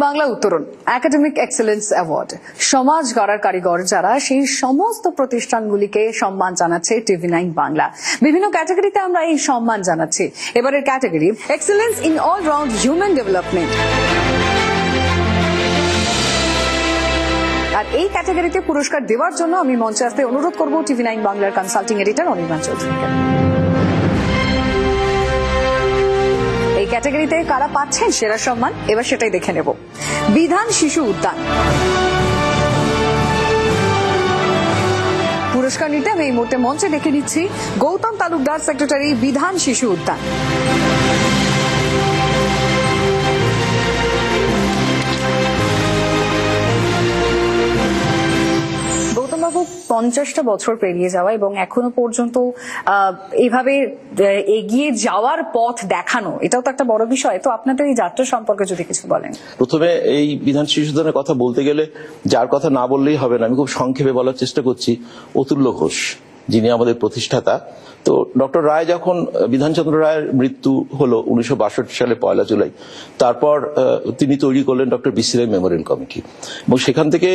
বাংলা উত্তরণ academic excellence award সমাজ গড়ার কারিগর যারা সেই সমস্ত প্রতিষ্ঠানগুলিকে সম্মান জানাচ্ছে টিভি9 বাংলা। বিভিন্ন ক্যাটাগরিতে আমরা এই সম্মান জানাচ্ছি। এবারের category excellence in all round human development. আর এই ক্যাটাগরিতে পুরস্কার দেওয়ার জন্য আমি মঞ্চে আসতে অনুরোধ করব টিভি9 বাংলার কনসাল্টিং এডিটর অনির্বাণ চৌধুরীকে। এই ক্যাটাগরিতে কারা পাচ্ছেন সেরা সম্মান এবার সেটাই দেখে নেব। বিধান শিশু উদ্যান পুরস্কার নিতে আমি এই মুহূর্তে মঞ্চে ডেকে নিচ্ছি গৌতম তালুকদার, সেক্রেটারি, বিধান শিশু উদ্যান। বাবু, 50টা বছর পেরিয়ে যাওয়া এবং এখনো পর্যন্ত এইভাবে এগিয়ে যাওয়ার পথ দেখানো, এটাও তো একটা বড় বিষয়। তো আপনাদের এই যাত্রা সম্পর্কে যদি কিছু বলেন। প্রথমে এই বিধান শিশু উদ্যানের কথা বলতে গেলে যার কথা না বললেই হবে না, আমি খুব সংক্ষেপে বলার চেষ্টা করছি। অতুল্য ঘোষ, যিনি আমাদের প্রতিষ্ঠাতা। তো ডক্টর রায় যখন বিধানচন্দ্র রায়ের মৃত্যু হলো 1962 সালে 1 জুলাই, তারপর তিনি তৈরি করলেন ডক্টর বি.সি. রায় মেমোরিয়াল কমিটি এবং সেখান থেকে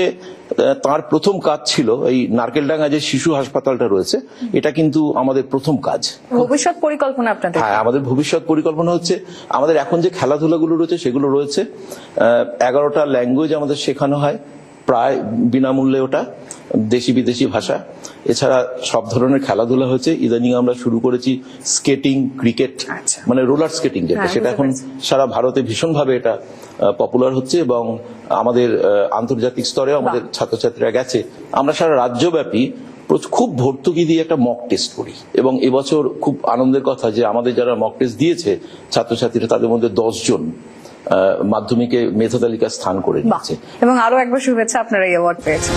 তার প্রথম কাজ ছিল এই নারকেলডাঙ্গা যে শিশু হাসপাতালটা রয়েছে, এটা কিন্তু আমাদের প্রথম কাজ। ভবিষ্যৎ পরিকল্পনা আপনাদের? হ্যাঁ, আমাদের ভবিষ্যৎ পরিকল্পনা হচ্ছে আমাদের এখন যে খেলাধুলাগুলো রয়েছে সেগুলো রয়েছে। 11টা ল্যাঙ্গুয়েজ আমাদের শেখানো হয় প্রায় বিনামূল্যে, ওটা দেশি বিদেশি ভাষা। এছাড়া সব ধরনের খেলাধুলা হচ্ছে। ইদানিং আমরা শুরু করেছি স্কেটিং, ক্রিকেট, মানে রোলার স্কেটিং যেটা, সেটা এখন সারা ভারতে ভীষণভাবে এটা পপুলার হচ্ছে এবং আমাদের আন্তর্জাতিক স্তরেও আমাদের ছাত্রছাত্রীরা গেছে। আমরা সারা রাজ্যব্যাপী খুব ভর্তুকি দিয়ে একটা মক টেস্ট করি এবং এবছর খুব আনন্দের কথা যে আমাদের যারা মক টেস্ট দিয়েছে ছাত্রছাত্রীরা, তাদের মধ্যে 10 জন মাধ্যমিকে মেধা তালিকায় স্থান করে নিয়েছে। এবং আরো একবার শুভেচ্ছা, আপনারা এই অ্যাওয়ার্ড পেয়েছেন।